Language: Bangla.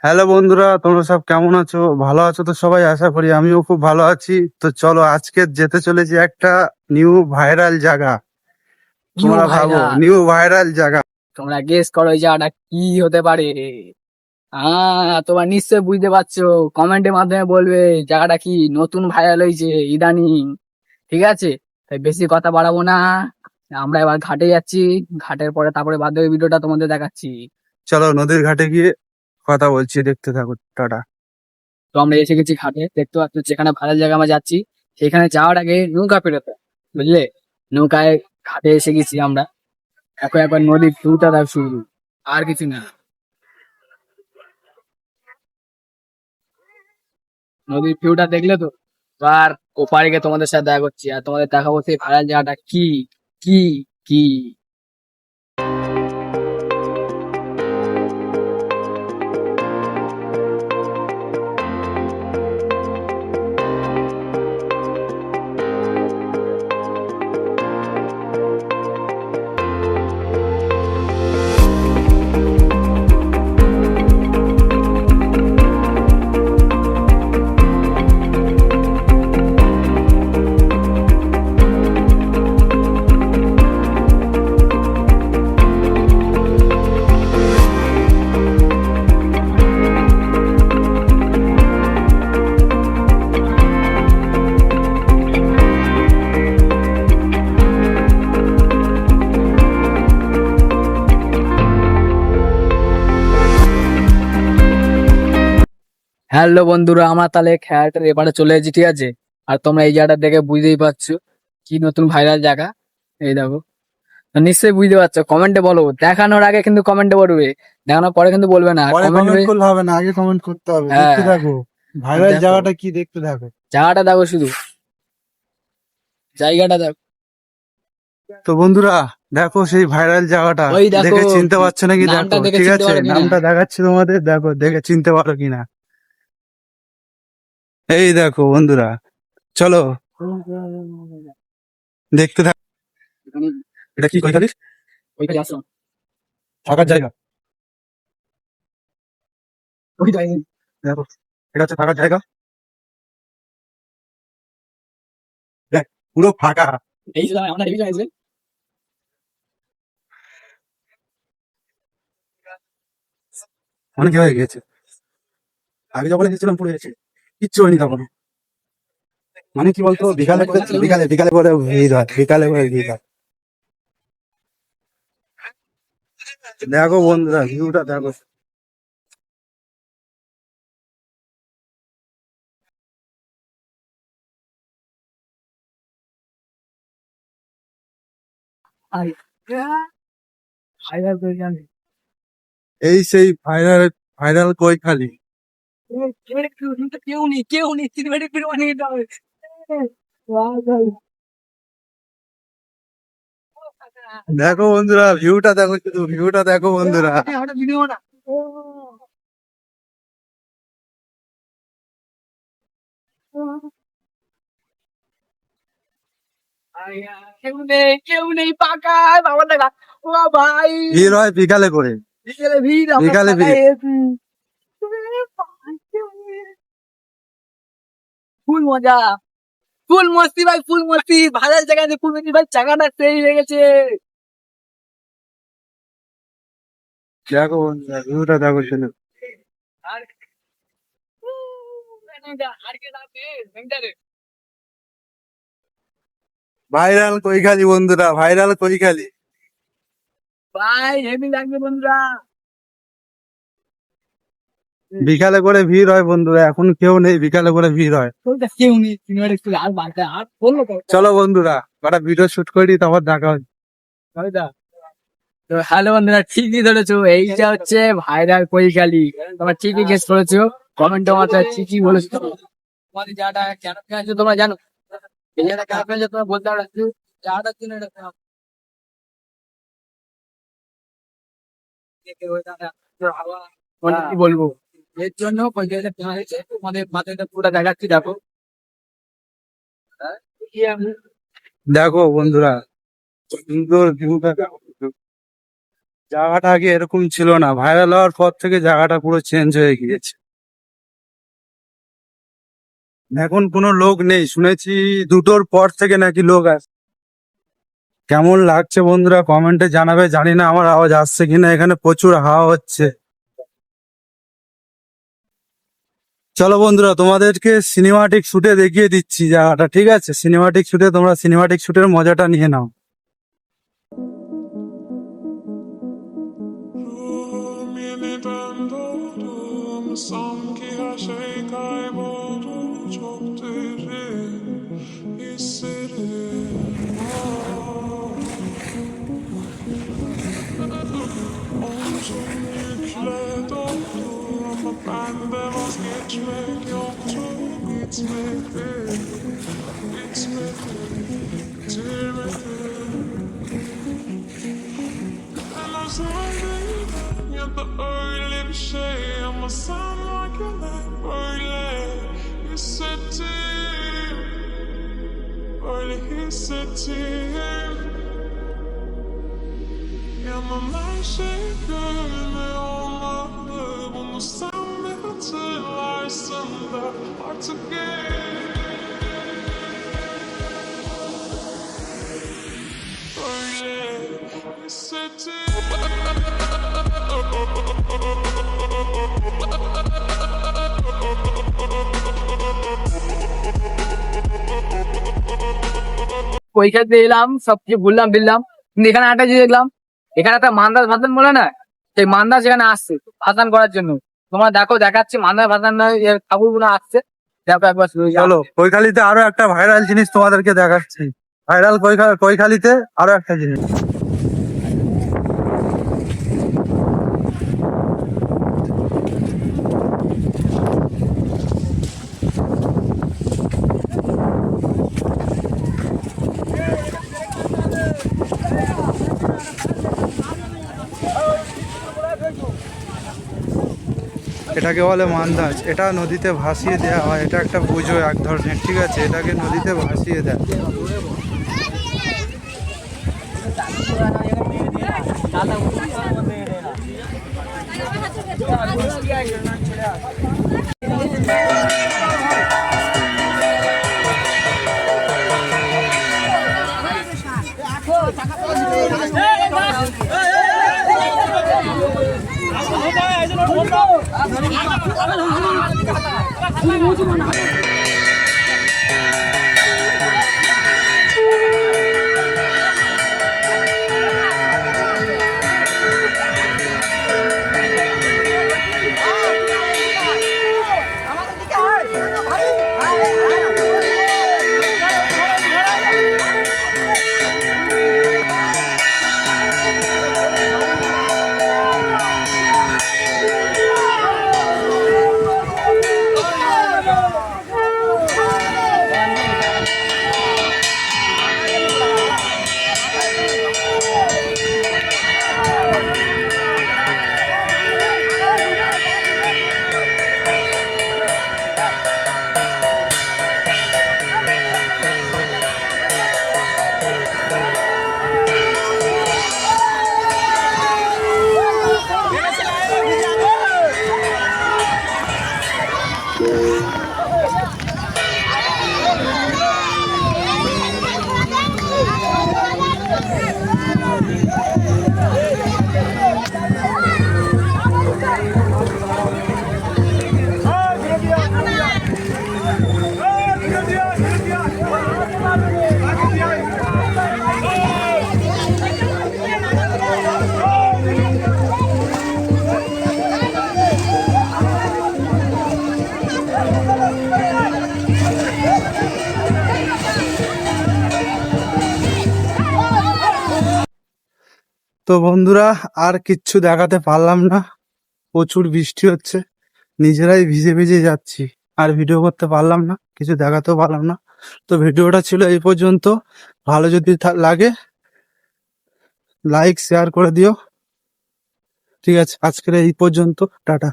হ্যালো বন্ধুরা, তোমরা সব কেমন আছো? ভালো আছো তো সবাই? আশা করি আমিও খুব ভালো আছি। তো চলো আজকে যেতে চলেছি একটা নিউ ভাইরাল জায়গা। নিউ তোমরা ভাবো, ভাইরাল। নিউ ভাইরাল জায়গা। তোমরা গেস করো এই জায়গাটা কি হতে পারে। তোমরা নিশ্চয় বুঝতে পারছো। কমেন্টের মাধ্যমে বলবে জায়গাটা কি নতুন ভাইরাল হয়েছে ইদানিং। ঠিক আছে, তাই বেশি কথা বাড়াবো না। আমরা এবার ঘাটে যাচ্ছি। ঘাটের পরে তারপরে বাদ বাকি ভিডিওটা তোমাদের দেখাচ্ছি। চলো নদীর ঘাটে গিয়ে কথা বলছি, দেখতে থাকো। টাটা। তো আমরা এসে গেছি ঘাটে, দেখতে পাচ্ছ যেখানে ভাইরাল জায়গা আমরা যাচ্ছি। সেখানে যাওয়ার আগে নৌকা পেরোতে হয়, বুঝলে। নৌকায় ঘাটে এসে গেছি আমরা। এখন একবার নদীর ভিউটা দেখ শুরু, আর কিছু না। নদীর ভিউটা দেখলে তো আর ওপারে গিয়ে তোমাদের সাথে দেখা করছি, আর তোমাদের দেখাবো সেই ভাড়ার জায়গাটা কি কি কি। হ্যালো বন্ধুরা, আমরা তাহলে খেয়াটার এবারে চলে এসেছি, ঠিক আছে। আর তোমরা এই জায়গাটা দেখে বুঝতেই পারছো কি নতুন ভাইরাল জায়গা। এই দেখো, তো নিশ্চয়ই বুঝতে পারছো। কমেন্টে বলো, দেখানোর আগে কিন্তু কমেন্টে বলবে, দেখানোর পরে কিন্তু বলবে না পরে কমেন্ট। কমেন্ট করলে হবে না, আগে কমেন্ট করতে হবে। হ্যাঁ, দেখতে থাকো ভাইরাল দেখো জায়গাটা কি, দেখতে থাকো। জায়গাটা দেখো, শুধু জায়গাটা দেখো। তো বন্ধুরা, দেখো সেই ভাইরাল জায়গাটা। ওই দেখো, দেখে চিনতে পারছো নাকি নামটা দেখো, দেখে ঠিক চিনতে আছে? পারো কিনা। নামটা দেখাচ্ছি তোমাদের, দেখো দেখে চিনতে পারো কিনা। এই দেখো বন্ধুরা, চলো দেখতে থাকো। এখানে এটা কি কইতালি? ওইখানে আসো। থাকার জায়গা। ওইটাই। দেখো, এটা হচ্ছে থাকার জায়গা। দেখ, পুরো ফাঁকা। এই যে আমরা এই জায়গায় অনেক হয়ে গেছে। আগে যখন এসেছিলাম পড়ে গেছে, কিচ্ছু হয়নি তখন। মানে কি বলতো, বিকালে করে বিকালে বিকালে করে ভিড় হয়, বিকালে করে ভিড় হয়। দেখো বন্ধুরা, ভিউটা দেখো। ভাইরাল করে জানি। এই সেই ভাইরাল, ভাইরাল কৈখালি। কেউ নেই সিনেমেটিক ভিডিও বানিয়ে দিতে হবে। দেখো বন্ধুরা, ভিউটা দেখো, শুধু ভিউটা দেখো বন্ধুরা। আমরা ভিডিও না। কেউ নেই পাকা। বাবা দেখা, ও ভাই। ভিড় হয় বিকালে করে, বিকেলে ভিড়, আমরা বিকালে ফাঁকায় ভিড়। এসি। ফুল মজা, ফুল মস্তি ভাই, ফুল মস্তি। ভাইরাল জায়গায় ফুল মস্তি ভাই, জায়গাটা সেই হয়ে গেছে। দেখো বন্ধুরা, ভিউটা দেখো শুধু। আর আর কে যাবে সেন্টারে। ভাইরাল কৈখালি বন্ধুরা, ভাইরাল কৈখালি। ভাই হেভি লাগবে বন্ধুরা। বিকালে করে ভিড় হয় বন্ধুরা, এখন কেউ নেই, বিকালে করে ভিড় হয়। কেউ নেই সিনেমাটিক আর বাঁকা আর বললো তো। চলো বন্ধুরা, কটা ভিডিও শুট করি, তারপর দেখা হচ্ছে। তাই তো হ্যালো বন্ধুরা, ঠিকই ধরেছো, এইটা হচ্ছে ভাইরাল কৈখালি। তোমরা ঠিকই গেস করেছো। কমেন্টে মাত্র ঠিকই বলেছো। তোমাদের জায়গাটা কেন পেয়েছো তোমরা জানো? এই জায়গাটা কেন পেয়েছো তোমরা বলতে পারো? জায়গাটার জন্য এটা কেন? মানে কি বলবো, এর জন্য কৈখালিটা কেনা হয়েছে। তোমাদের মাথাটা পুরো দেখাচ্ছি, দেখো। দেখো বন্ধুরা, সুন্দর ভিউটা দেখো। জায়গাটা আগে এরকম ছিল না, ভাইরাল হওয়ার পর থেকে জায়গাটা পুরো চেঞ্জ হয়ে গিয়েছে। এখন কোনো লোক নেই, শুনেছি 2টোর পর থেকে নাকি লোক আসে। কেমন লাগছে বন্ধুরা কমেন্টে জানাবে, জানি না আমার আওয়াজ আসছে কিনা, এখানে প্রচুর হাওয়া হচ্ছে। চলো বন্ধুরা তোমাদেরকে সিনেমাটিক শুটে দেখিয়ে দিচ্ছি জায়গাটা, ঠিক আছে? সিনেমাটিক শুটে তোমরা সিনেমাটিক শুটের মজাটা নিয়ে নাও। Yeniden doğdum sanki her şey kayboldu çok derin hislerim omzum yükle doldu ama bende vazgeçmek yoktu gitmedi bitirmedi ben özledim ya da öyle bir şey ama sen varken hep böyle hissettim böyle hissettim yanım her şey gönlüme olmalı bunu sen de hatırlarsın da artık böyle hissettim. পরীক্ষাতে এলাম, সবকিছু ঘুরলাম ফিরলাম, কিন্তু এখানে একটা জিনিস দেখলাম, এখানে একটা মান্দাস ভাসান বলে না, সেই মান্দাস এখানে আসছে ভাসান করার জন্য। তোমরা দেখো, দেখাচ্ছি মান্দাস ভাসান ঠাকুর গুলো আসছে, দেখো একবার শুরু চলো কৈখালিতে আরো একটা ভাইরাল জিনিস তোমাদেরকে দেখাচ্ছি। ভাইরাল কৈখালিতে আরো একটা জিনিস। এটাকে বলে মান্দাজ, এটা নদীতে ভাসিয়ে দেওয়া হয়, এটা একটা পুজো এক ধরনের, ঠিক আছে? এটাকে নদীতে ভাসিয়ে দেয়। তো বন্ধুরা আর কিচ্ছু দেখাতে পারলাম না, প্রচুর বৃষ্টি হচ্ছে, নিজেরাই ভিজে ভিজে যাচ্ছি, আর ভিডিও করতে পারলাম না, কিছু দেখাতেও পারলাম না। তো ভিডিওটা ছিল এই পর্যন্ত, ভালো যদি লাগে লাইক শেয়ার করে দিও, ঠিক আছে? আজকের এই পর্যন্ত, টাটা।